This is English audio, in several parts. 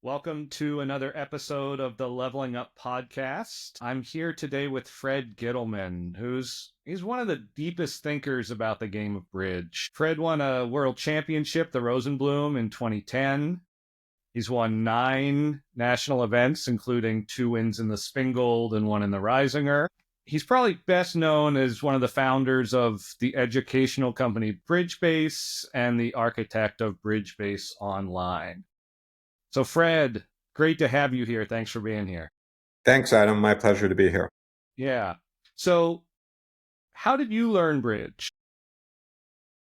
Welcome to another episode of the Leveling Up podcast. I'm here today with Fred Gitelman, he's one of the deepest thinkers about the game of bridge. Fred won a world championship, the Rosenblum, in 2010. He's won 9 national events, including 2 wins in the Spingold and 1 in the Risinger. He's probably best known as one of the founders of the educational company BridgeBase and the architect of BridgeBase Online. So, Fred, great to have you here. Thanks for being here. Thanks, Adam. My pleasure to be here. Yeah. So, how did you learn bridge?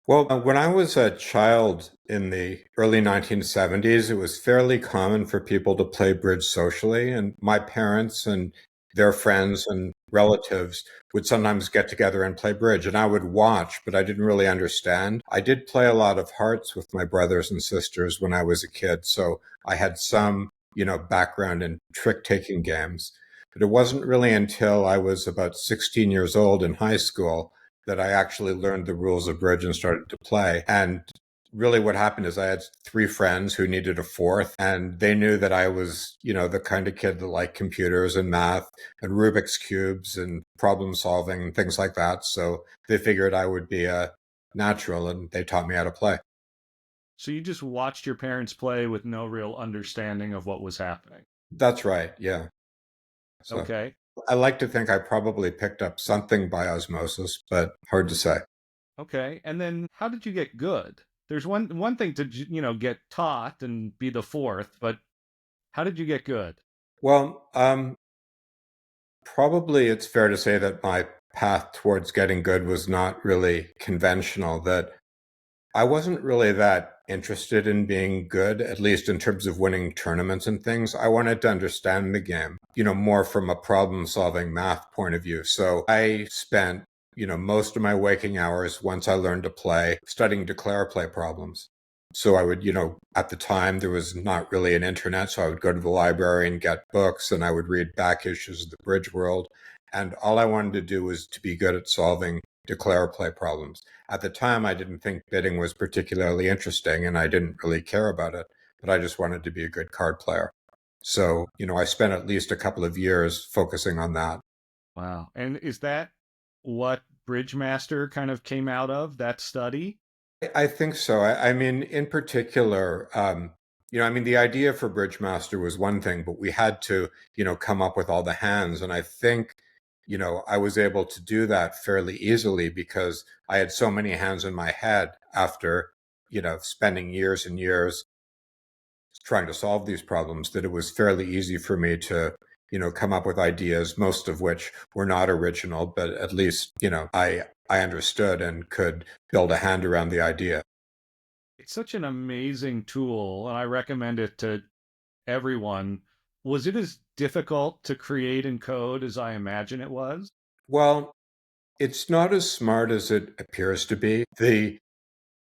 Well, when I was a child in the early 1970s, it was fairly common for people to play bridge socially. And my parents and their friends and relatives would sometimes get together and play bridge. And I would watch, but I didn't really understand. I did play a lot of hearts with my brothers and sisters when I was a kid. So I had some, background in trick-taking games. But it wasn't really until I was about 16 years old in high school that I actually learned the rules of bridge and started to play. And really what happened is I had 3 friends who needed a fourth, and they knew that I was, the kind of kid that liked computers and math and Rubik's cubes and problem solving and things like that. So they figured I would be a natural, and they taught me how to play. So, you just watched your parents play with no real understanding of what was happening. That's right. Yeah. So Okay. I like to think I probably picked up something by osmosis, but hard to say. Okay. And then how did you get good? There's one thing to, get taught and be the fourth, but how did you get good? Well, probably it's fair to say that my path towards getting good was not really conventional, that I wasn't really that interested in being good, at least in terms of winning tournaments and things. I wanted to understand the game, more from a problem solving math point of view. So I spent, most of my waking hours once I learned to play studying declare play problems. So I would, at the time there was not really an internet. So I would go to the library and get books, and I would read back issues of the Bridge World. And all I wanted to do was to be good at solving declare play problems. At the time, I didn't think bidding was particularly interesting, and I didn't really care about it, but I just wanted to be a good card player. So, I spent at least a couple of years focusing on that. Wow. And is that what Bridge Master kind of came out of, that study? I think so. I mean, in particular, the idea for Bridgemaster was one thing, but we had to, come up with all the hands. And I think, I was able to do that fairly easily because I had so many hands in my head after, spending years and years trying to solve these problems, that it was fairly easy for me to, come up with ideas, most of which were not original, but at least, I understood and could build a hand around the idea. It's such an amazing tool, and I recommend it to everyone. Was it as difficult to create and code as I imagine it was? Well, it's not as smart as it appears to be. The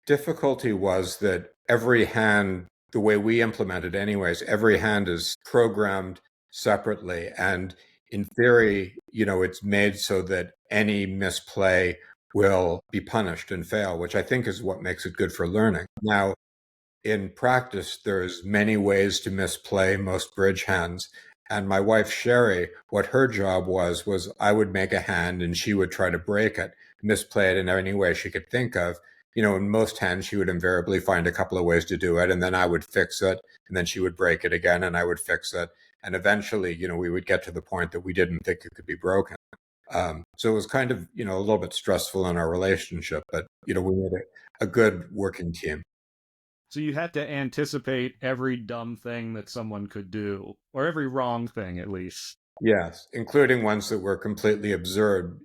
difficulty was that every hand, the way we implement it anyways, every hand is programmed separately. And in theory, it's made so that any misplay will be punished and fail, which I think is what makes it good for learning. Now, in practice, there's many ways to misplay most bridge hands. And my wife, Sherry, what her job was I would make a hand and she would try to break it, misplay it in any way she could think of. In most hands, she would invariably find a couple of ways to do it, and then I would fix it, and then she would break it again, and I would fix it. And eventually, we would get to the point that we didn't think it could be broken. So it was kind of, a little bit stressful in our relationship, but, we made a good working team. So you had to anticipate every dumb thing that someone could do, or every wrong thing at least. Yes, including ones that were completely absurd,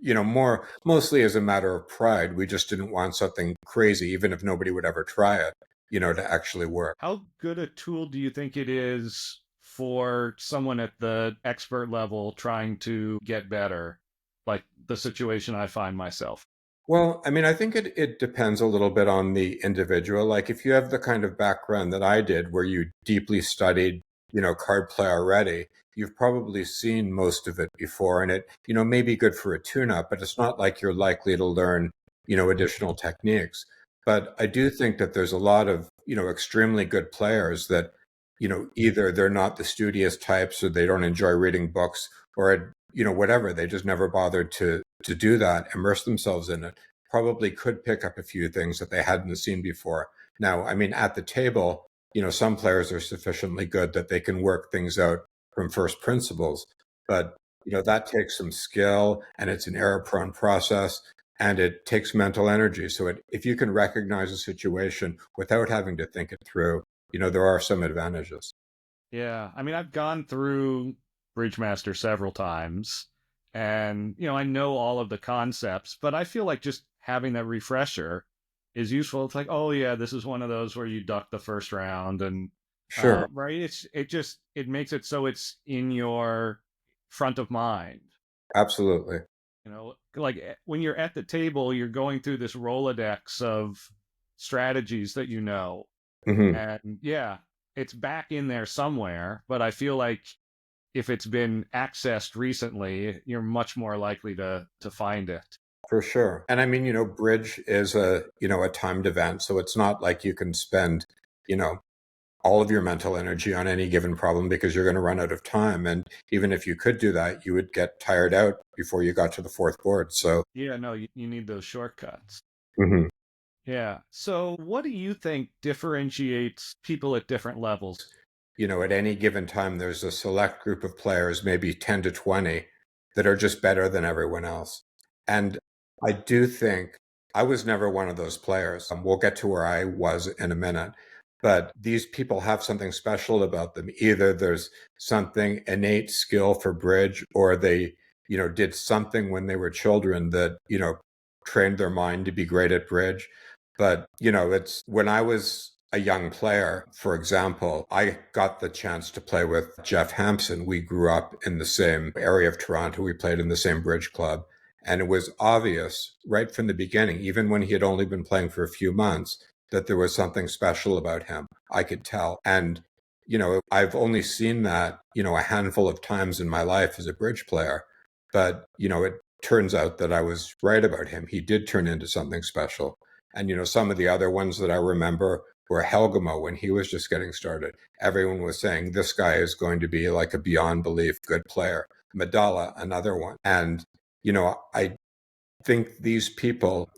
mostly as a matter of pride. We just didn't want something crazy, even if nobody would ever try it, to actually work. How good a tool do you think it is for someone at the expert level trying to get better? Like the situation I find myself. Well, I think it depends a little bit on the individual. Like if you have the kind of background that I did, where you deeply studied, card play already, you've probably seen most of it before, and it, may be good for a tune-up, but it's not like you're likely to learn, additional techniques. But I do think that there's a lot of, extremely good players that, either they're not the studious types or they don't enjoy reading books or, whatever. They just never bothered to do that, immerse themselves in it. Probably could pick up a few things that they hadn't seen before. Now, I mean, at the table, some players are sufficiently good that they can work things out from first principles. But, that takes some skill and it's an error prone process and it takes mental energy. So if you can recognize a situation without having to think it through, there are some advantages. Yeah, I mean, I've gone through Bridgemaster several times, and I know all of the concepts, but I feel like just having that refresher is useful. It's like, oh yeah, this is one of those where you duck the first round, and Sure, right, it makes it so it's in your front of mind. absolutely. Like when you're at the table, you're going through this Rolodex of strategies that you know, Hmm. and yeah, it's back in there somewhere, but I feel like if it's been accessed recently, you're much more likely to find it. For sure. And I mean, bridge is a timed event. So it's not like you can spend, you know, all of your mental energy on any given problem because you're going to run out of time. And even if you could do that, you would get tired out before you got to the fourth board. So, Yeah, no, you need those shortcuts. mhm. Yeah. So, what do you think differentiates people at different levels? At any given time, there's a select group of players, maybe 10 to 20, that are just better than everyone else. And I do think I was never one of those players. We'll get to where I was in a minute. But these people have something special about them. Either there's something innate skill for bridge, or they, did something when they were children that, trained their mind to be great at bridge. But, it's when I was a young player, for example, I got the chance to play with Jeff Hampson. We grew up in the same area of Toronto. We played in the same bridge club. And it was obvious right from the beginning, even when he had only been playing for a few months, that there was something special about him. I could tell. And, I've only seen that, a handful of times in my life as a bridge player. But, it turns out that I was right about him. He did turn into something special. And, some of the other ones that I remember were Helgamo when he was just getting started. Everyone was saying, this guy is going to be like a beyond belief good player. Madala, another one. And, I think these people,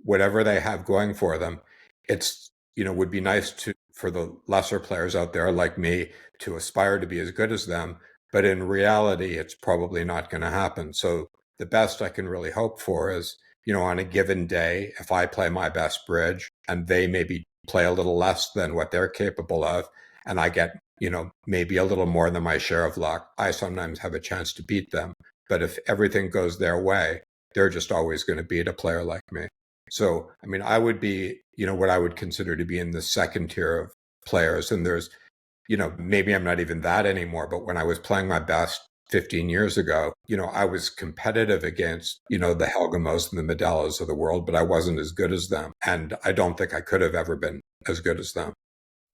whatever they have going for them, it's, would be nice for the lesser players out there like me to aspire to be as good as them. But in reality, it's probably not going to happen. So the best I can really hope for is, on a given day, if I play my best bridge and they maybe play a little less than what they're capable of, and I get, maybe a little more than my share of luck, I sometimes have a chance to beat them. But if everything goes their way, they're just always going to beat a player like me. So, I mean, I would be, what I would consider to be in the second tier of players. And there's, maybe I'm not even that anymore, but when I was playing my best 15 years ago, I was competitive against, the Helgamos and the Medellas of the world, but I wasn't as good as them. And I don't think I could have ever been as good as them.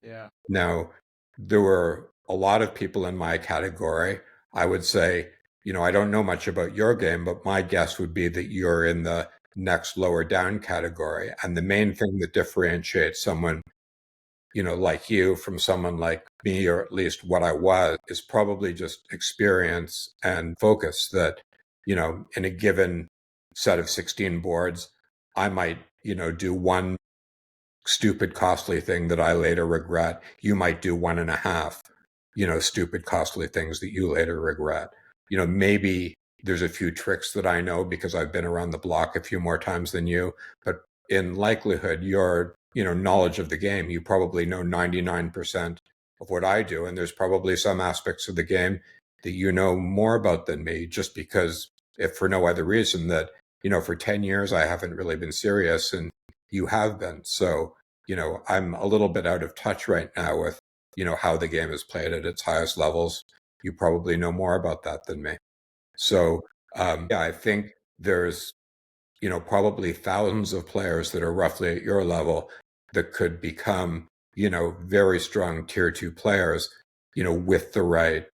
Yeah. Now, there were a lot of people in my category. I would say, I don't know much about your game, but my guess would be that you're in the next lower down category. And the main thing that differentiates someone, like you from someone like me, or at least what I was, is probably just experience and focus that, in a given set of 16 boards, I might, do one stupid, costly thing that I later regret. You might do one and a half, stupid, costly things that you later regret. Maybe there's a few tricks that I know because I've been around the block a few more times than you, but in likelihood, your, knowledge of the game, you probably know 99% of what I do. And there's probably some aspects of the game that you know more about than me, just because if for no other reason that, for 10 years, I haven't really been serious and you have been. So, I'm a little bit out of touch right now with, how the game is played at its highest levels. You probably know more about that than me. So, yeah, I think there's, probably thousands of players that are roughly at your level that could become, very strong tier two players, with the right,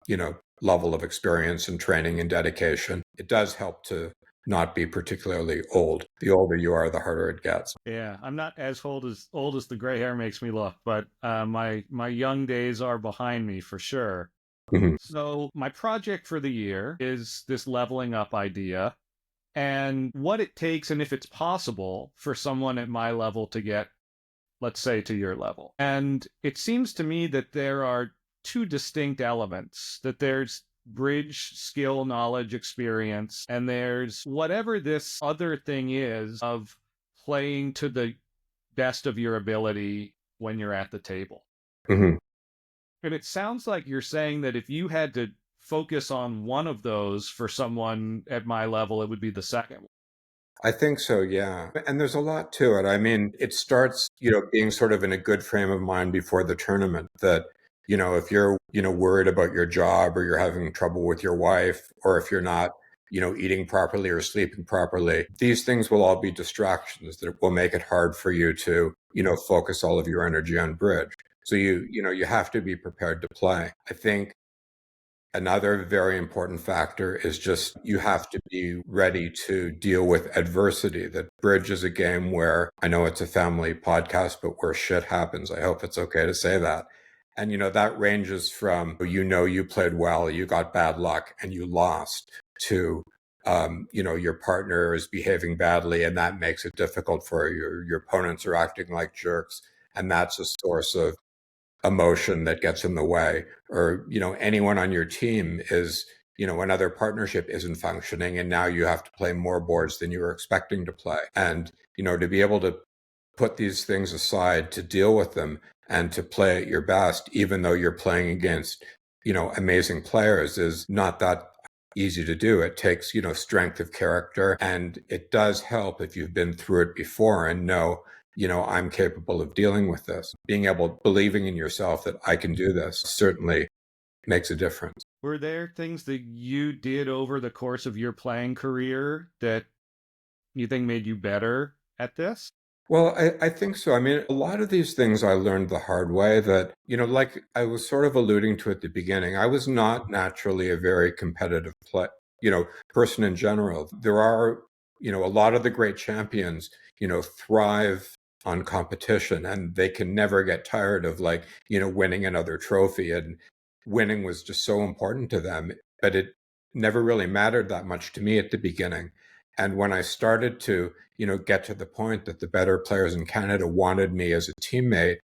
level of experience and training and dedication. It does help to not be particularly old. The older you are, the harder it gets. Yeah, I'm not as old as the gray hair makes me look, but my young days are behind me for sure. Mhm. So my project for the year is this leveling up idea and what it takes and if it's possible for someone at my level to get, let's say, to your level. And it seems to me that there are two distinct elements, that there's bridge skill, knowledge, experience, and there's whatever this other thing is of playing to the best of your ability when you're at the table. Mhm. And it sounds like you're saying that if you had to focus on one of those for someone at my level, it would be the second one. I think so, yeah. And there's a lot to it. I mean, it starts, being sort of in a good frame of mind before the tournament that, if you're, worried about your job or you're having trouble with your wife, or if you're not, eating properly or sleeping properly, these things will all be distractions that will make it hard for you to, focus all of your energy on bridge. So you have to be prepared to play. I think another very important factor is just you have to be ready to deal with adversity. That bridge is a game where I know it's a family podcast, but where shit happens. I hope it's okay to say that. And, that ranges from, you played well, you got bad luck and you lost to, your partner is behaving badly and that makes it difficult for you. Your opponents are acting like jerks. And that's a source of emotion that gets in the way, or anyone on your team is another partnership isn't functioning and now you have to play more boards than you were expecting to play. And to be able to put these things aside, to deal with them and to play at your best even though you're playing against amazing players is not that easy to do. It takes strength of character, and it does help if you've been through it before and know I'm capable of dealing with this. Believing in yourself that I can do this certainly makes a difference. Were there things that you did over the course of your playing career that you think made you better at this? Well, I think so. I mean, a lot of these things I learned the hard way that, like I was sort of alluding to at the beginning, I was not naturally a very competitive person in general. There are, a lot of the great champions, thrive on competition and they can never get tired of winning another trophy. And winning was just so important to them, but it never really mattered that much to me at the beginning. And when I started to, get to the point that the better players in Canada wanted me as a teammate,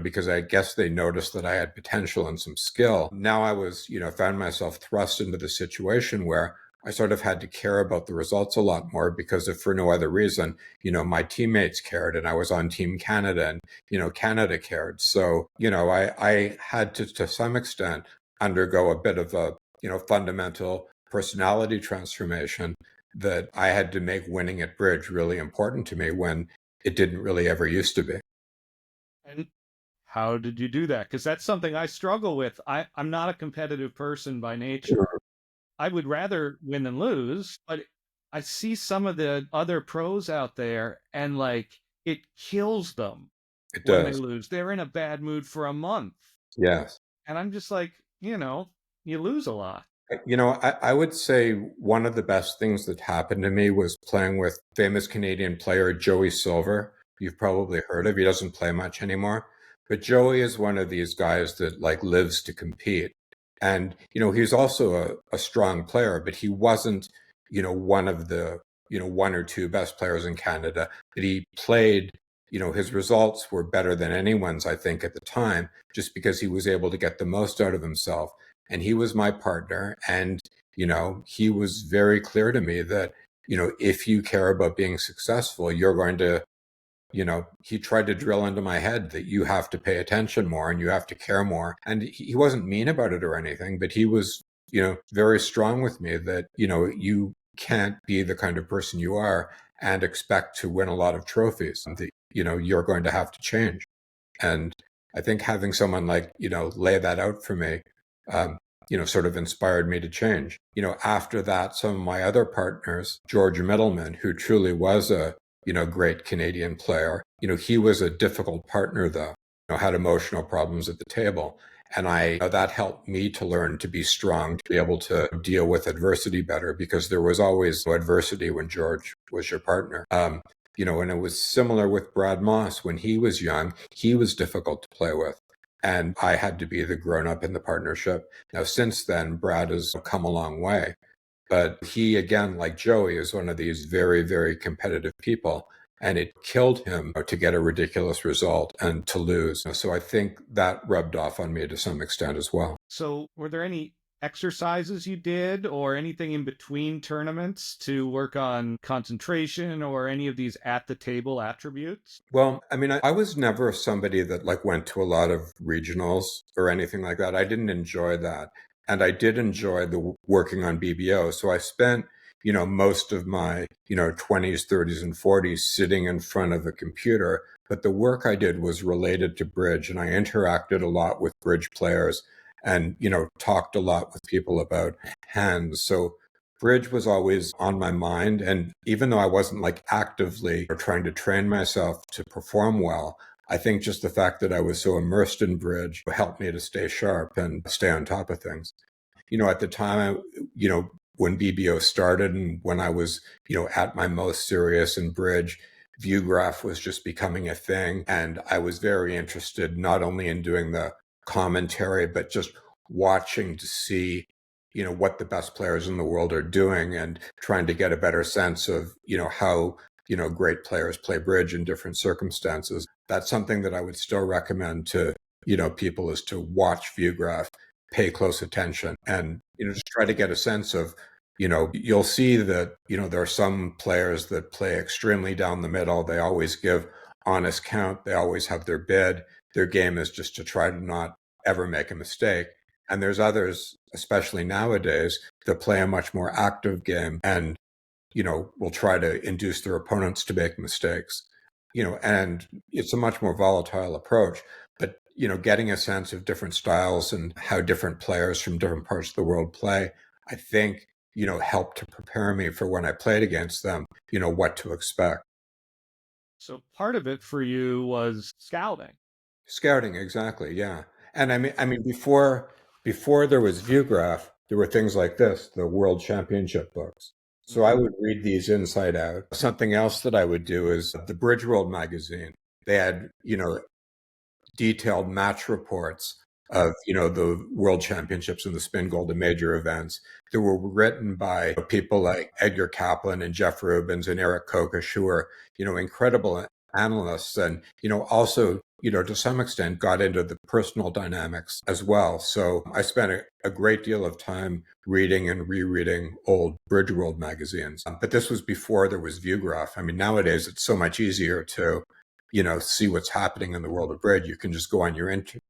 because I guess they noticed that I had potential and some skill. Now I was, found myself thrust into the situation where I sort of had to care about the results a lot more because if for no other reason, my teammates cared and I was on Team Canada and, Canada cared. So, I had to some extent undergo a bit of a, fundamental personality transformation that I had to make winning at bridge really important to me when it didn't really ever used to be. And how did you do that? Because that's something I struggle with. I'm not a competitive person by nature. I would rather win than lose, but I see some of the other pros out there and it kills them It when they does. lose. They're in a bad mood for a month. Yes. And I'm just like, you lose a lot. I would say one of the best things that happened to me was playing with famous Canadian player Joey Silver. You've probably heard of. He doesn't play much anymore, but Joey is one of these guys that lives to compete. And he's also a strong player, but he wasn't one of the one or two best players in Canada. But he played. His results were better than anyone's, I think, at the time, just because he was able to get the most out of himself. And he was my partner. And, he was very clear to me that, if you care about being successful, you're going to, he tried to drill into my head that you have to pay attention more and you have to care more. And he wasn't mean about it or anything, but he was, very strong with me that, you can't be the kind of person you are and expect to win a lot of trophies. That, you're going to have to change. And I think having someone lay that out for me, sort of inspired me to change. After that, some of my other partners, George Middleman, who truly was a, great Canadian player, he was a difficult partner though, had emotional problems at the table. And that helped me to learn to be strong, to be able to deal with adversity better, because there was always adversity when George was your partner. And it was similar with Brad Moss. When he was young, he was difficult to play with. And I had to be the grown up in the partnership. Now, since then, Brad has come a long way. But he, again, like Joey, is one of these very, very competitive people. And it killed him to get a ridiculous result and to lose. So I think that rubbed off on me to some extent as well. So, were there any exercises you did or anything in between tournaments to work on concentration or any of these at the table attributes? Well, I mean, I was never somebody that went to a lot of regionals or anything like that. I didn't enjoy that. And I did enjoy the working on BBO. So I spent, most of my, 20s, 30s, and 40s sitting in front of a computer. But the work I did was related to bridge, and I interacted a lot with bridge players and, talked a lot with people about hands. So bridge was always on my mind. And even though I wasn't actively trying to train myself to perform well, I think just the fact that I was so immersed in bridge helped me to stay sharp and stay on top of things. At the time, when BBO started and when I was, at my most serious in bridge, view graph was just becoming a thing. And I was very interested not only in doing the commentary, but just watching to see what the best players in the world are doing and trying to get a better sense of how great players play bridge in different circumstances. That's something that I would still recommend to people, is to watch ViewGraph, pay close attention, and just try to get a sense of you'll see that there are some players that play extremely down the middle. They always give honest count, they always have their bid. Their game is just to try to not ever make a mistake. And there's others, especially nowadays, that play a much more active game and, will try to induce their opponents to make mistakes. And it's a much more volatile approach. But, getting a sense of different styles and how different players from different parts of the world play, I think, helped to prepare me for when I played against them, what to expect. So, part of it for you was scouting. Scouting, exactly, yeah. And I mean, before there was ViewGraph, there were things like this, the World Championship books. So I Mhm. would read these inside out. Something else that I would do is the Bridge World magazine. They had, detailed match reports of the world championships and the spin gold and major events that were written by people like Edgar Kaplan and Jeff Rubens and Eric Kokish, who are incredible analysts, and also to some extent got into the personal dynamics as well. So I spent a great deal of time reading and rereading old Bridge World magazines. But this was before there was ViewGraph. I mean, nowadays it's so much easier to see what's happening in the world of bridge. You can just go on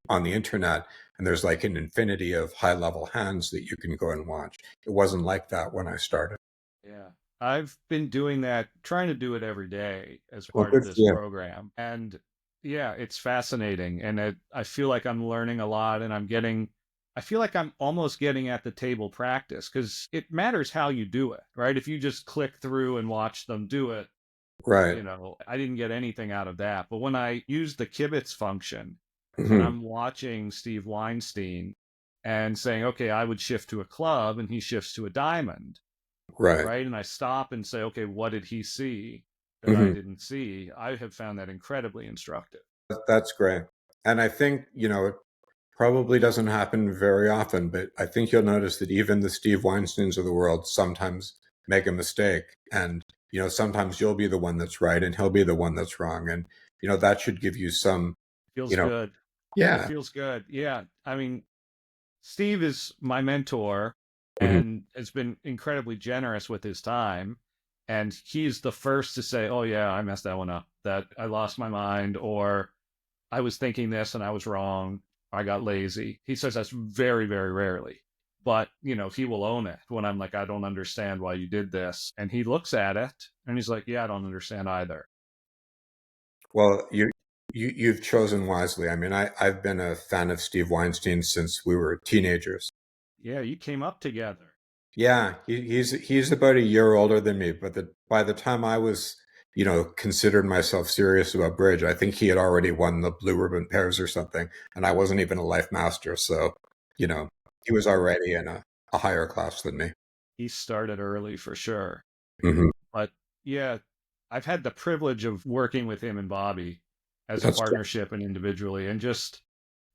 on the internet, and there's an infinity of high level hands that you can go and watch. It wasn't like that when I started. Yeah. I've been doing that, trying to do it every day as Well, part of good for this you. program. And yeah, it's fascinating. And I feel like I'm learning a lot and I feel like I'm almost getting at the table practice because it matters how you do it, right? If you just click through and watch them do it, Right. I didn't get anything out of that. But when I use the kibitz function and Mhm. I'm watching Steve Weinstein and saying, okay, I would shift to a club and he shifts to a diamond, Right. right? And I stop and say, okay, what did he see that I Mhm. didn't see? I have found that incredibly instructive. That's great. And I think, it probably doesn't happen very often, but I think you'll notice that even the Steve Weinsteins of the world sometimes make a mistake. And, sometimes you'll be the one that's right and he'll be the one that's wrong. And, that should give you some, Feels you know, good. It yeah. feels good. Yeah. I mean, Steve is my mentor Mhm. and has been incredibly generous with his time. And he's the first to say, oh, yeah, I messed that one up, that I lost my mind, or I was thinking this and I was wrong. I got lazy. He says that's very, very rarely. But, he will own it when I'm like, I don't understand why you did this. And he looks at it and he's like, yeah, I don't understand either. Well, you've chosen wisely. I mean, I've been a fan of Steve Weinstein since we were teenagers. Yeah, you came up together. Yeah, he's about a year older than me, but by the time I was, considered myself serious about bridge. I think he had already won the blue ribbon pairs or something, and I wasn't even a life master. So, he was already in a higher class than me. He started early for sure. Hmm. But yeah, I've had the privilege of working with him and Bobby as a That's cool. partnership and individually, and just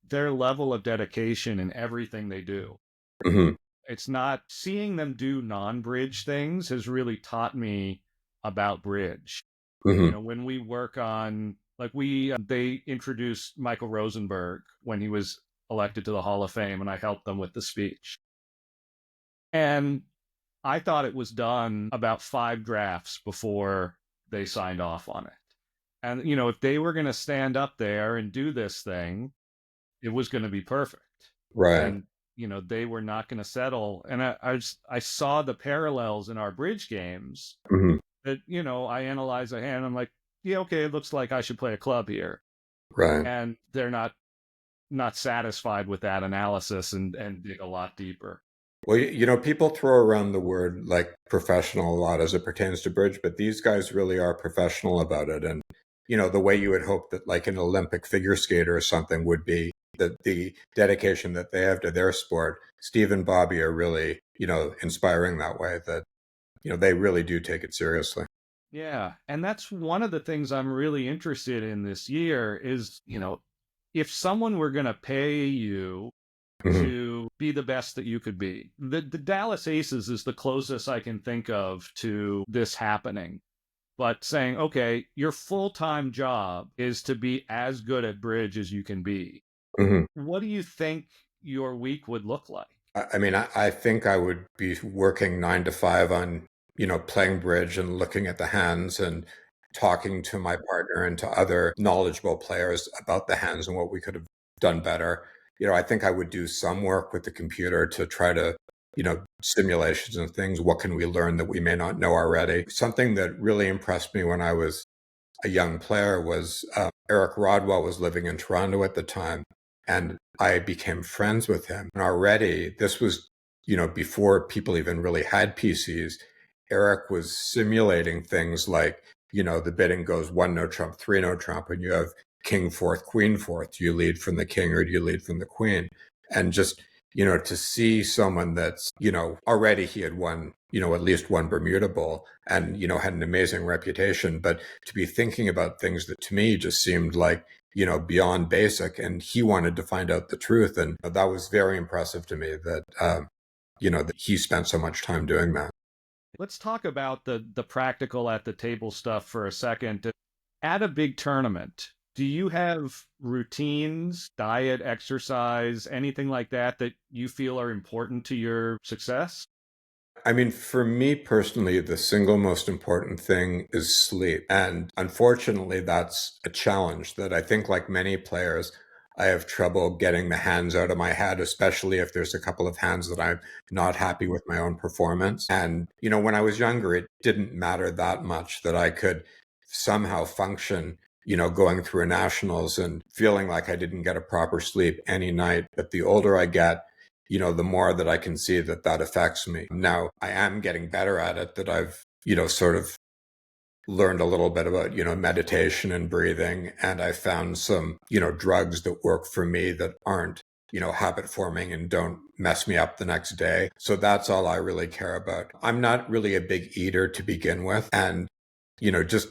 their level of dedication in everything they do. Hmm. It's not seeing them do non-bridge things has really taught me about bridge. Hmm. When we work on, like, they introduced Michael Rosenberg when he was elected to the Hall of Fame, and I helped them with the speech. And I thought it was done about 5 drafts before they signed off on it. And, if they were going to stand up there and do this thing, it was going to be perfect. Right. And, they were not going to settle. And I saw the parallels in our bridge games Hmm. that, I analyze a hand. I'm like, yeah, okay, it looks like I should play a club here. Right. And they're not satisfied with that analysis and dig a lot deeper. Well, people throw around the word like professional a lot as it pertains to bridge, but these guys really are professional about it. And, the way you would hope that like an Olympic figure skater or something would be the dedication that they have to their sport. Steve and Bobby are really, inspiring that way that, they really do take it seriously. Yeah. And that's one of the things I'm really interested in this year is, if someone were going to pay you Hmm. to be the best that you could be, the Dallas Aces is the closest I can think of to this happening. But saying, okay, your full-time job is to be as good at bridge as you can be. Hmm. What do you think your week would look like? I mean, I think I would be working 9 to 5 on, playing bridge and looking at the hands and talking to my partner and to other knowledgeable players about the hands and what we could have done better. I think I would do some work with the computer to try to, simulations and things. What can we learn that we may not know already? Something that really impressed me when I was a young player was Eric Rodwell was living in Toronto at the time, and I became friends with him. And already, this was, before people even really had PCs. Eric was simulating things like, the bidding goes 1 no trump, 3 no trump, and you have king fourth, queen fourth. Do you lead from the king or do you lead from the queen? And just, to see someone that's, already he had won, at least one Bermuda Bowl and, had an amazing reputation, but to be thinking about things that to me just seemed like, beyond basic. And he wanted to find out the truth. And that was very impressive to me that, that he spent so much time doing that. Let's talk about the practical at the table stuff for a second. At a big tournament, do you have routines, diet, exercise, anything like that you feel are important to your success? I mean, for me personally, the single most important thing is sleep. And unfortunately, that's a challenge that I think, like many players, I have trouble getting the hands out of my head, especially if there's a couple of hands that I'm not happy with my own performance. And, when I was younger, it didn't matter that much that I could somehow function, going through a nationals and feeling like I didn't get a proper sleep any night. But the older I get, the more that I can see that that affects me. Now, I am getting better at it, that I've, sort of learned a little bit about, meditation and breathing. And I found some, drugs that work for me that aren't, habit forming and don't mess me up the next day. So that's all I really care about. I'm not really a big eater to begin with. And, just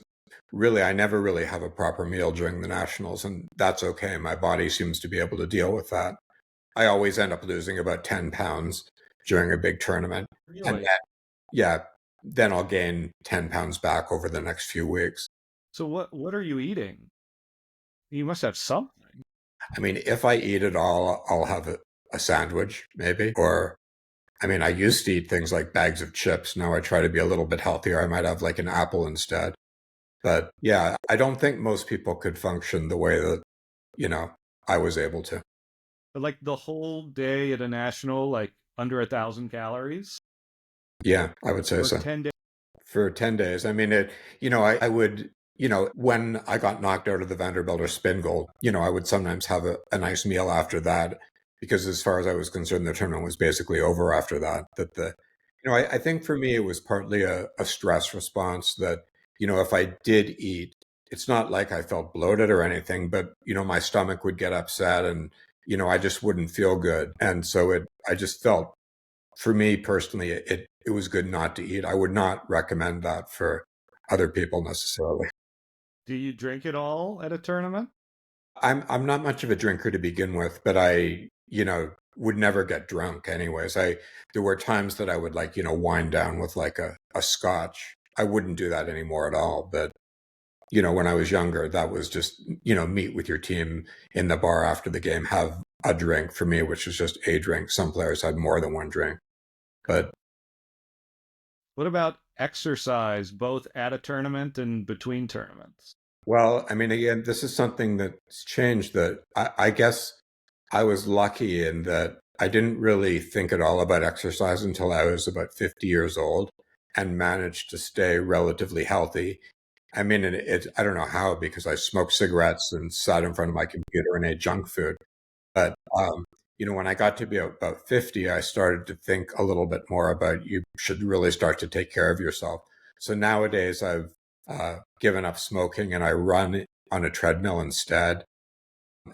really, I never really have a proper meal during the nationals. And that's okay. My body seems to be able to deal with that. I always end up losing about 10 pounds during a big tournament. And Really? then, yeah, then I'll gain 10 pounds back over the next few weeks. So what are you eating? You must have something. I mean, if I eat it all, I'll have a sandwich maybe. Or, I mean, I used to eat things like bags of chips. Now I try to be a little bit healthier. I might have like an apple instead. But yeah, I don't think most people could function the way that, I was able to. But like the whole day at a national, like under 1,000 calories Yeah, I would say for so. 10 days. For 10 days. I mean, I would, when I got knocked out of the Vanderbilt or Spin Gold, I would sometimes have a nice meal after that because as far as I was concerned, the tournament was basically over after that. I think for me, it was partly a stress response that, if I did eat, it's not like I felt bloated or anything, but, my stomach would get upset and, I just wouldn't feel good. And so I just felt, for me personally, it was good not to eat. I would not recommend that for other people necessarily. Do you drink it all at a tournament? I'm not much of a drinker to begin with, but I, would never get drunk anyways. There were times that I would like, wind down with like a scotch. I wouldn't do that anymore at all. But, when I was younger, that was just, meet with your team in the bar after the game, have a drink for me, which was just a drink. Some players had more than one drink. But What about exercise, both at a tournament and between tournaments? well, I mean, again, this is something that's changed that I guess I was lucky in that I didn't really think at all about exercise until I was about 50 years old and managed to stay relatively healthy. I mean, I don't know how because I smoked cigarettes and sat in front of my computer and ate junk food. But, when I got to be about 50, I started to think a little bit more about you should really start to take care of yourself. So nowadays I've given up smoking and I run on a treadmill instead.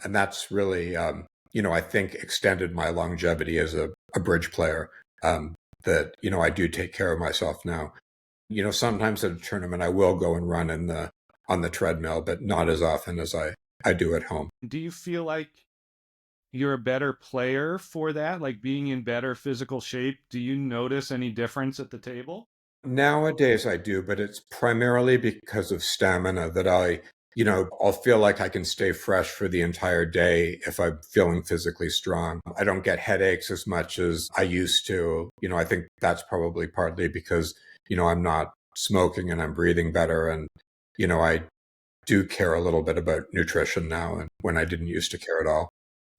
And that's really, I think extended my longevity as a bridge player. That, I do take care of myself now. Sometimes at a tournament, I will go and run on the treadmill, but not as often as I do at home. Do you feel like you're a better player for that? Like being in better physical shape? Do you notice any difference at the table? Nowadays I do, but it's primarily because of stamina that I'll feel like I can stay fresh for the entire day if I'm feeling physically strong. I don't get headaches as much as I used to. I think that's probably partly because, I'm not smoking and I'm breathing better. And, I do care a little bit about nutrition now and when I didn't used to care at all.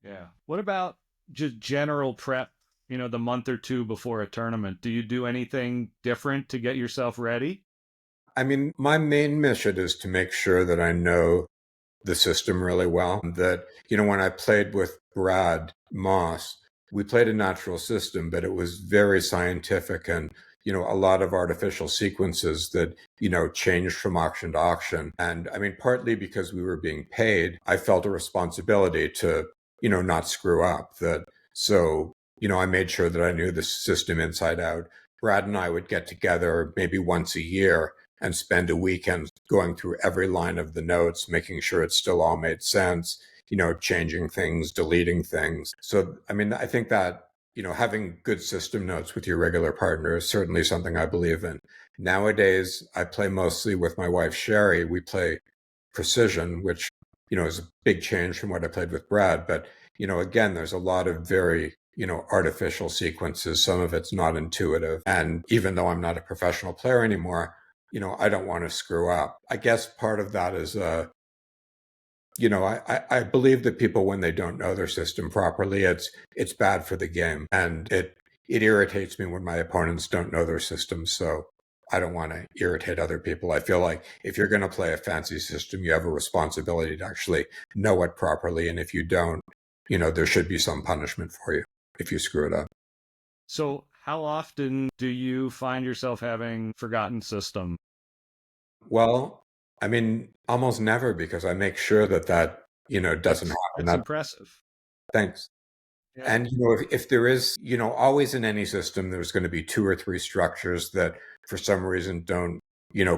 Yeah. What about just general prep, the month or two before a tournament? Do you do anything different to get yourself ready? I mean, my main mission is to make sure that I know the system really well. That, when I played with Brad Moss, we played a natural system, but it was very scientific and, a lot of artificial sequences that, changed from auction to auction. And I mean, partly because we were being paid, I felt a responsibility to, not screw up that. So, I made sure that I knew the system inside out. Brad and I would get together maybe once a year and spend a weekend going through every line of the notes, making sure it still all made sense, changing things, deleting things. So, I mean, I think that, having good system notes with your regular partner is certainly something I believe in. Nowadays, I play mostly with my wife, Sherry. We play precision, which, is a big change from what I played with Brad. But, again, there's a lot of very, artificial sequences. Some of it's not intuitive. And even though I'm not a professional player anymore, I don't want to screw up. I guess part of that is, I believe that people, when they don't know their system properly, it's bad for the game. And it irritates me when my opponents don't know their system. So I don't want to irritate other people. I feel like if you're going to play a fancy system, you have a responsibility to actually know it properly. And if you don't, there should be some punishment for you if you screw it up. So, how often do you find yourself having forgotten system? Well, I mean, almost never because I make sure that, doesn't happen. That's impressive. Thanks. Yeah. And, if there is, always in any system, there's going to be two or three structures that for some reason don't,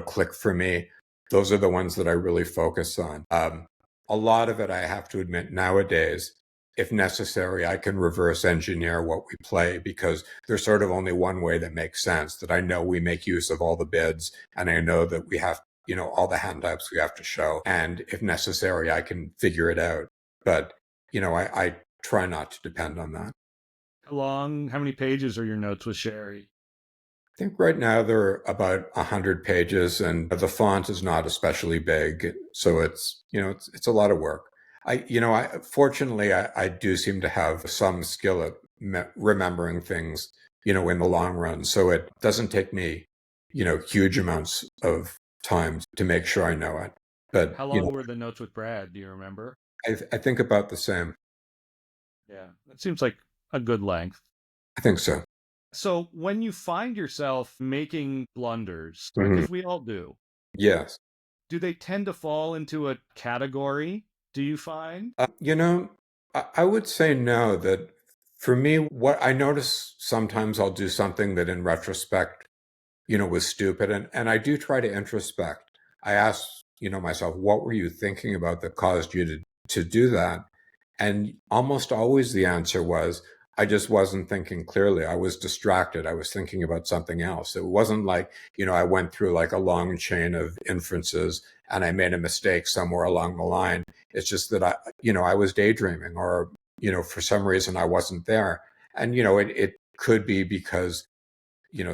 click for me. Those are the ones that I really focus on. A lot of it, I have to admit nowadays, if necessary, I can reverse engineer what we play because there's sort of only one way that makes sense, that I know we make use of all the bids and I know that we have, all the hand types we have to show. And if necessary, I can figure it out. But, I try not to depend on that. How many pages are your notes with Sherry? I think right now they're about 100 pages and the font is not especially big. So it's a lot of work. Fortunately, I do seem to have some skill at remembering things, in the long run. So it doesn't take me, huge amounts of time to make sure I know it. But, How long were the notes with Brad? Do you remember? I think about the same. Yeah, that seems like a good length. I think so. So, when you find yourself making blunders, right? Mhm. Because we all do, Yes. Do they tend to fall into a category, do you find? You know, I would say no, that for me, what I notice sometimes I'll do something that in retrospect, was stupid. And I do try to introspect. I ask, myself, what were you thinking about that caused you to do that? And almost always the answer was, I just wasn't thinking clearly. I was distracted. I was thinking about something else. It wasn't like, I went through like a long chain of inferences and I made a mistake somewhere along the line. It's just that I was daydreaming or, for some reason I wasn't there. And, it could be because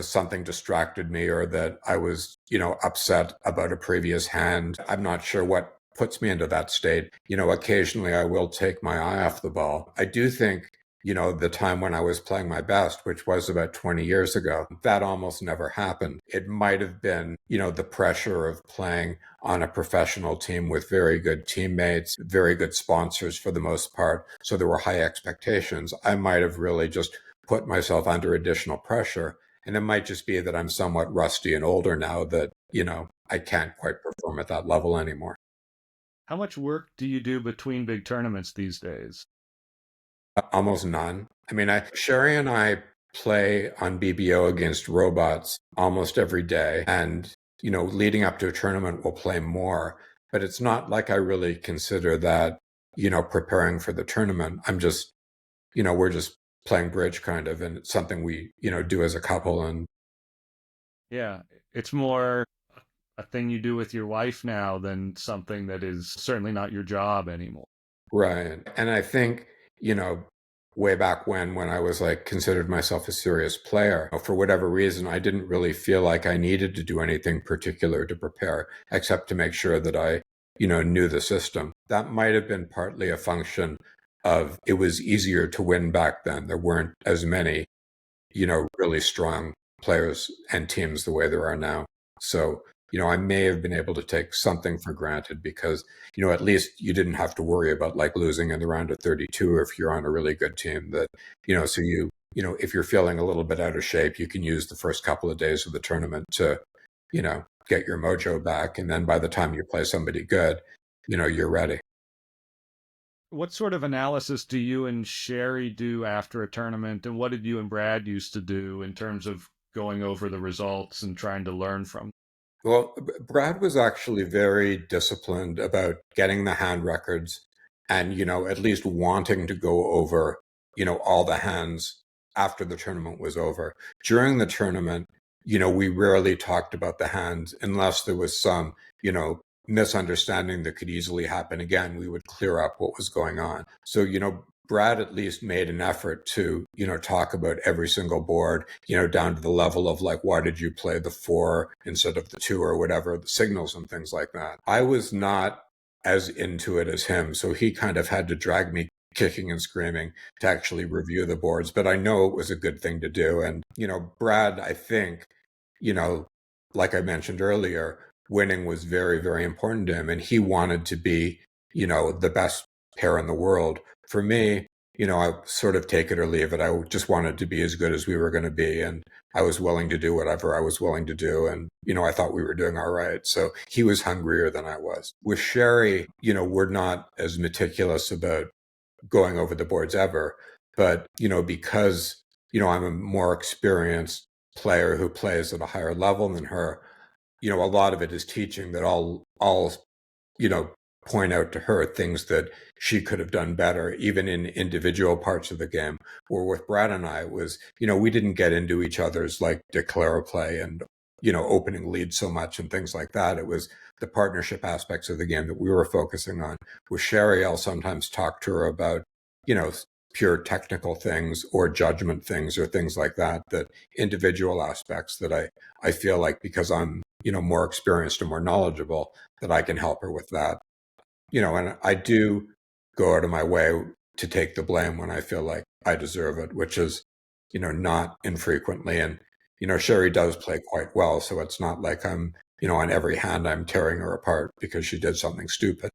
something distracted me or that I was, upset about a previous hand. I'm not sure what puts me into that state. Occasionally I will take my eye off the ball. I do think, the time when I was playing my best, which was about 20 years ago, that almost never happened. It might have been, the pressure of playing on a professional team with very good teammates, very good sponsors for the most part. So there were high expectations. I might have really just put myself under additional pressure, and it might just be that I'm somewhat rusty and older now that, I can't quite perform at that level anymore. How much work do you do between big tournaments these days? Almost none. I mean, Sherry and I play on BBO against robots almost every day. And, leading up to a tournament, we'll play more. But it's not like I really consider that, preparing for the tournament. I'm just, we're just playing bridge kind of. And it's something we, do as a couple. And Yeah, it's more a thing you do with your wife now than something that is certainly not your job anymore. right. And I think, you know, way back when I was like considered myself a serious player, for whatever reason, I didn't really feel like I needed to do anything particular to prepare, except to make sure that I, knew the system. That might have been partly a function of it was easier to win back then. There weren't as many, really strong players and teams the way there are now. So, I may have been able to take something for granted because, at least you didn't have to worry about like losing in the round of 32 if you're on a really good team that, so if you're feeling a little bit out of shape, you can use the first couple of days of the tournament to, get your mojo back. And then by the time you play somebody good, you're ready. What sort of analysis do you and Sherry do after a tournament, and what did you and Brad used to do in terms of going over the results and trying to learn from? Well, Brad was actually very disciplined about getting the hand records and, at least wanting to go over, all the hands after the tournament was over. During the tournament, we rarely talked about the hands unless there was some, misunderstanding that could easily happen again. We would clear up what was going on. So, Brad at least made an effort to, talk about every single board, down to the level of like, why did you play the 4 instead of the 2 or whatever, the signals and things like that. I was not as into it as him. So he kind of had to drag me kicking and screaming to actually review the boards. But I know it was a good thing to do. And, Brad, I think, you know, like I mentioned earlier, winning was very, very important to him. And he wanted to be, the best pair in the world. For me, I sort of take it or leave it. I just wanted to be as good as we were going to be. And I was willing to do whatever I was willing to do. And, I thought we were doing all right. So he was hungrier than I was. With Sherry, we're not as meticulous about going over the boards ever. But, because, I'm a more experienced player who plays at a higher level than her, a lot of it is teaching that I'll you know, point out to her things that she could have done better, even in individual parts of the game. Or with Brad and I, it was, we didn't get into each other's like declare play and, opening lead so much and things like that. It was the partnership aspects of the game that we were focusing on. With Sherry, I'll sometimes talk to her about, you know, pure technical things or judgment things or things like that, that individual aspects that I feel like because I'm, more experienced and more knowledgeable, that I can help her with that. And I do go out of my way to take the blame when I feel like I deserve it, which is, not infrequently. And, Sherry does play quite well. So it's not like I'm, on every hand, I'm tearing her apart because she did something stupid.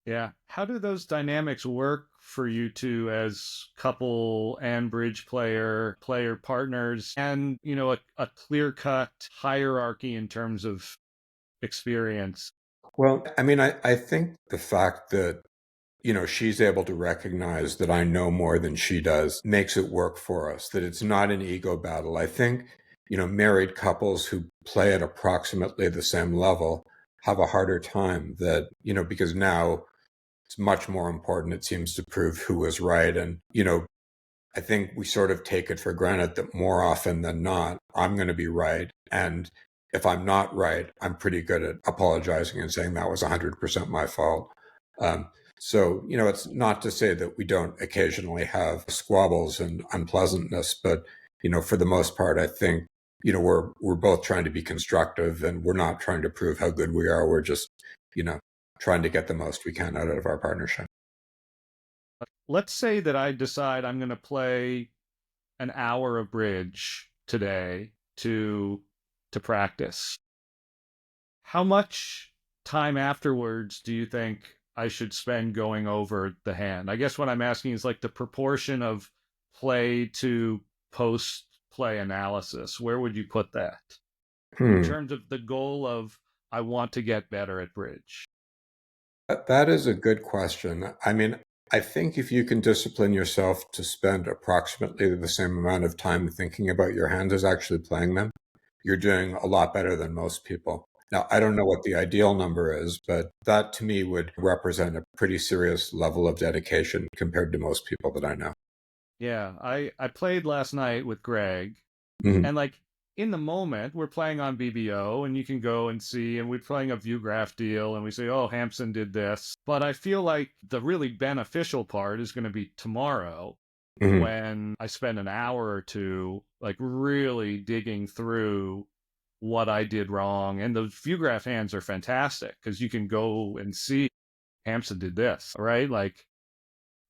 Yeah. How do those dynamics work for you two as couple and bridge player partners, and, a clear cut hierarchy in terms of experience. Well, I mean, I think the fact that, she's able to recognize that I know more than she does makes it work for us, that it's not an ego battle. I think, married couples who play at approximately the same level have a harder time that, because now it's much more important, it seems, to prove who was right. And, I think we sort of take it for granted that more often than not, I'm going to be right. And if I'm not right, I'm pretty good at apologizing and saying that was 100% my fault. Um, so, it's not to say that we don't occasionally have squabbles and unpleasantness, but, for the most part, I think, we're both trying to be constructive, and we're not trying to prove how good we are. We're just, you know, trying to get the most we can out of our partnership. Let's say that I decide I'm going to play an hour of bridge today to practice. How much time afterwards do you think I should spend going over the hand? I guess what I'm asking is like the proportion of play to post play analysis. Where would you put that in Hmm. terms of the goal of I want to get better at bridge? That is a good question. I mean, I think if you can discipline yourself to spend approximately the same amount of time thinking about your hands as actually playing them, you're doing a lot better than most people. Now, I don't know what the ideal number is, but that to me would represent a pretty serious level of dedication compared to most people that I know. Yeah, I played last night with Greg. Mhm. And like in the moment, we're playing on BBO, and you can go and see, and we're playing a view graph deal, and we say, oh, Hampson did this. But I feel like the really beneficial part is going to be tomorrow Mhm. when I spend an hour or two, like really digging through what I did wrong. And those view graph hands are fantastic because you can go and see Hampson did this, right? Like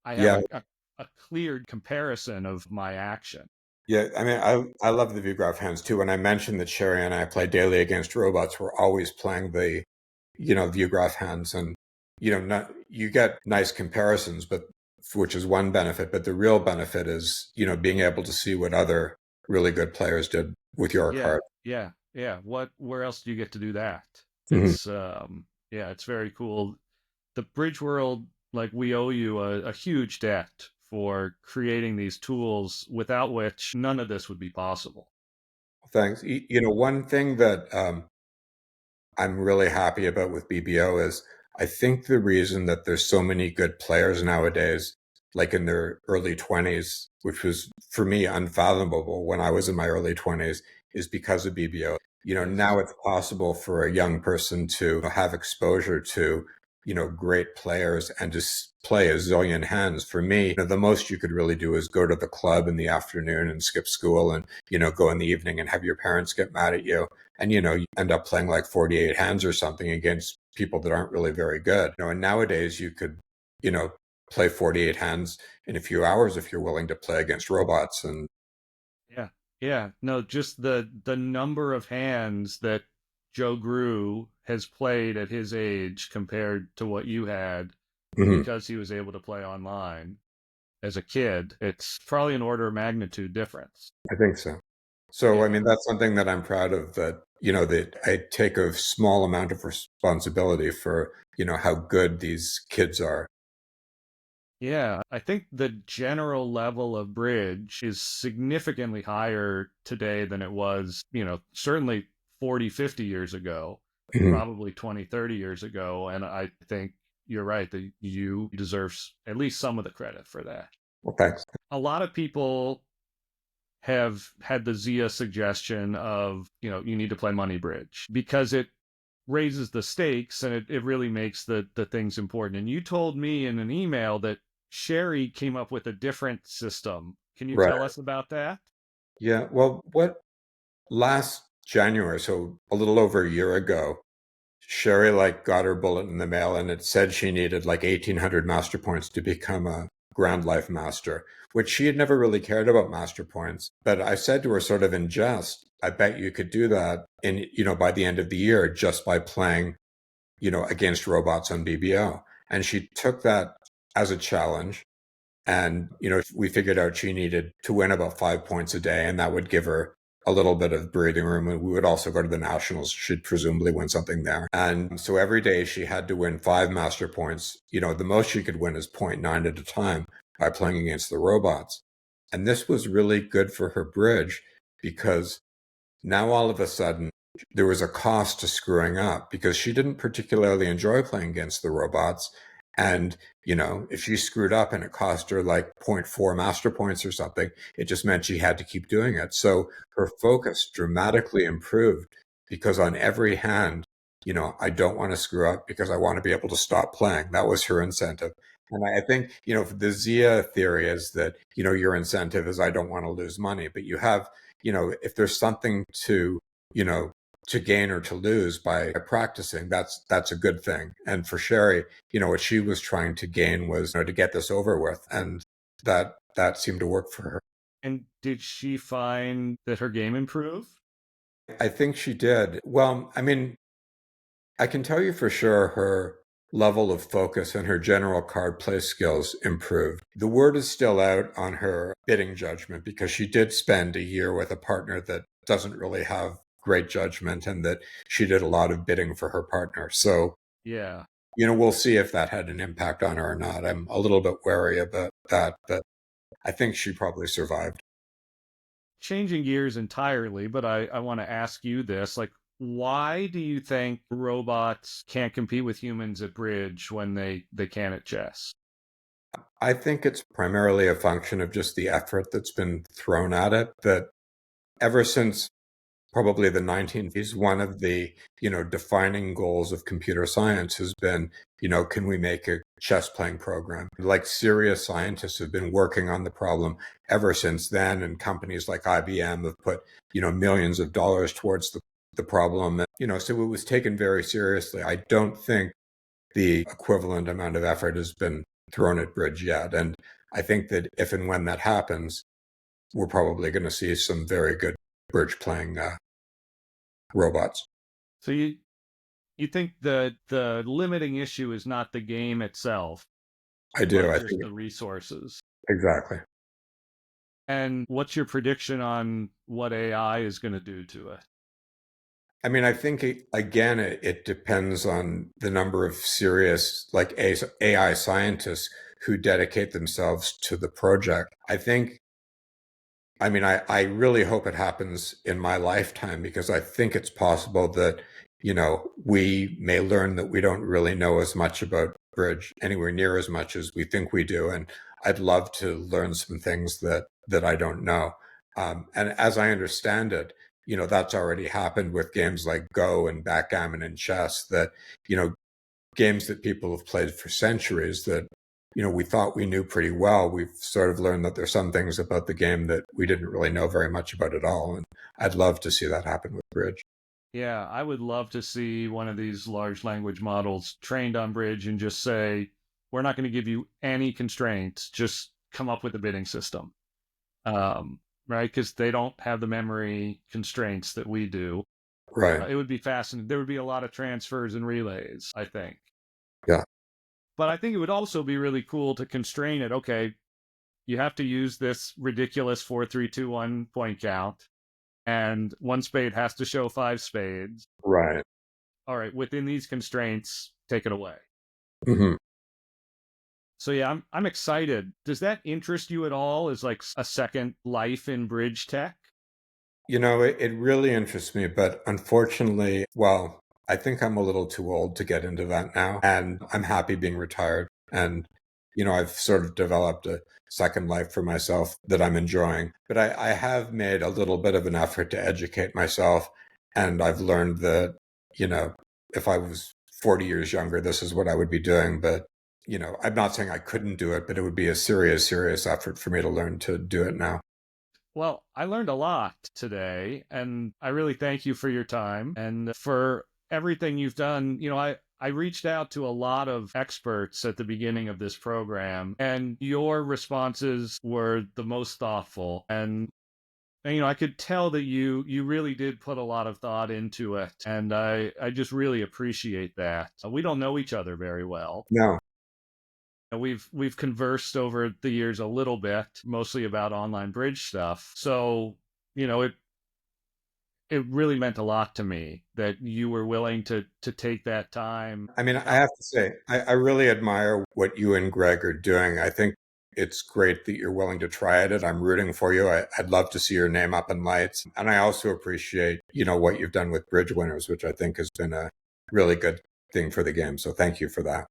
I have Yeah, a clear comparison of my action. yeah. I mean, I love the view graph hands too. When I mentioned that Sherry and I play daily against robots, we're always playing the view graph hands, and not, you get nice comparisons, but which is one benefit, but the real benefit is being able to see what other really good players did with your Yeah, card. yeah, yeah. Where else do you get to do that? Mhm. Yeah, it's very cool. The bridge world, like we owe you a huge debt for creating these tools without which none of this would be possible. Thanks. One thing that I'm really happy about with BBO is I think the reason that there's so many good players nowadays, like in their early 20s, which was for me unfathomable when I was in my early 20s, is because of BBO. Yes. Now it's possible for a young person to have exposure to, great players and just play a zillion hands. For me, the most you could really do is go to the club in the afternoon and skip school and, go in the evening and have your parents get mad at you, and you end up playing like 48 hands or something against people that aren't really very good. And nowadays you could you know play 48 hands in a few hours if you're willing to play against robots. And Yeah. Yeah. No, just the number of hands that Joe Grew has played at his age compared to what you had mhm, because he was able to play online as a kid, it's probably an order of magnitude difference. I think so. So I Yeah. mean, that's something that I'm proud of, that that I take a small amount of responsibility for how good these kids are. Yeah. I think the general level of bridge is significantly higher today than it was, certainly 40, 50 years ago, Mhm. probably 20, 30 years ago. And I think you're right that you deserve at least some of the credit for that. Well, thanks. A lot of people have had the Zia suggestion of, you need to play money bridge because it raises the stakes and it really makes the things important. And you told me in an email that Sherry came up with a different system. Can you Right. tell us about that? Yeah. Well, what last January, so a little over a year ago, Sherry got her bullet in the mail, and it said she needed like 1,800 master points to become a Grand Life Master, which she had never really cared about master points. But I said to her sort of in jest, I bet you could do that in, by the end of the year just by playing, against robots on BBO. And she took that as a challenge. And, we figured out she needed to win about 5 points a day, and that would give her a little bit of breathing room. And we would also go to the nationals. She'd presumably win something there. And so every day she had to win 5 master points. The most she could win is 0.9 at a time by playing against the robots. And this was really good for her bridge because now all of a sudden there was a cost to screwing up because she didn't particularly enjoy playing against the robots. And, if she screwed up and it cost her like 0.4 master points or something, it just meant she had to keep doing it. So her focus dramatically improved because on every hand, I don't want to screw up because I want to be able to stop playing. That was her incentive. And I think, the Zia theory is that, your incentive is I don't want to lose money, but you have, if there's something to gain or to lose by practicing, that's a good thing. And for Sherry, what she was trying to gain was to get this over with, and that seemed to work for her. And did she find that her game improved? I think she did. Well, I mean, I can tell you for sure her level of focus and her general card play skills improved. The word is still out on her bidding judgment because she did spend a year with a partner that doesn't really have great judgment and that she did a lot of bidding for her partner. So, Yeah. we'll see if that had an impact on her or not. I'm a little bit wary about that, but I think she probably survived. Changing gears entirely, but I want to ask you this. Like, why do you think robots can't compete with humans at bridge when they can at chess? I think it's primarily a function of just the effort that's been thrown at it. That ever since probably the 1950s, one of the, defining goals of computer science has been, can we make a chess playing program? Like serious scientists have been working on the problem ever since then. And companies like IBM have put, millions of dollars towards the problem. And, so it was taken very seriously. I don't think the equivalent amount of effort has been thrown at bridge yet. And I think that if and when that happens, we're probably going to see some very good bridge playing robots. So you think that the limiting issue is not the game itself, I do. but I just think the resources? exactly. And what's your prediction on what AI is going to do to it? I mean, I think again, it depends on the number of serious like AI scientists who dedicate themselves to the project. I really hope it happens in my lifetime because I think it's possible that, we may learn that we don't really know as much about bridge anywhere near as much as we think we do. And I'd love to learn some things that I don't know. And as I understand it, that's already happened with games like Go and backgammon and chess that, games that people have played for centuries that we thought we knew pretty well. We've sort of learned that there's some things about the game that we didn't really know very much about at all. And I'd love to see that happen with bridge. Yeah, I would love to see one of these large language models trained on bridge and just say, we're not going to give you any constraints, just come up with a bidding system. Right? Because they don't have the memory constraints that we do. Right. It would be fascinating. There would be a lot of transfers and relays, I think. Yeah. But I think it would also be really cool to constrain it. Okay, you have to use this ridiculous 4-3-2-1 point count, and one spade has to show 5 spades. Right. All right, within these constraints, take it away. Hmm. So yeah, I'm excited. Does that interest you at all as like a second life in bridge tech? It really interests me, but unfortunately, well, I think I'm a little too old to get into that now. And I'm happy being retired. And, I've sort of developed a second life for myself that I'm enjoying. But I have made a little bit of an effort to educate myself. And I've learned that, you know, if I was 40 years younger, this is what I would be doing. But, I'm not saying I couldn't do it, but it would be a serious, serious effort for me to learn to do it now. Well, I learned a lot today, and I really thank you for your time and for everything you've done. I reached out to a lot of experts at the beginning of this program, and your responses were the most thoughtful. And I could tell that you really did put a lot of thought into it, and I just really appreciate that. We don't know each other very well. No. We've conversed over the years a little bit, mostly about online bridge stuff. So, it it really meant a lot to me that you were willing to take that time. I mean, I have to say, I really admire what you and Greg are doing. I think it's great that you're willing to try at it. I'm rooting for you. I'd love to see your name up in lights. And I also appreciate, what you've done with Bridge Winners, which I think has been a really good thing for the game. So thank you for that.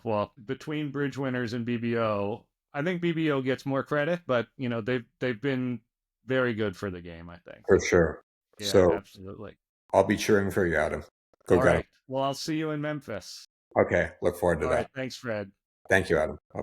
Well, between Bridge Winners and BBO, I think BBO gets more credit, but they've been very good for the game, I think. For sure. Yeah, So absolutely. I'll be cheering for you, Adam. Go All get 'em. right. Well, I'll see you in Memphis. Okay. Look forward to All right. that. Thanks, Fred. Thank you, Adam. Bye.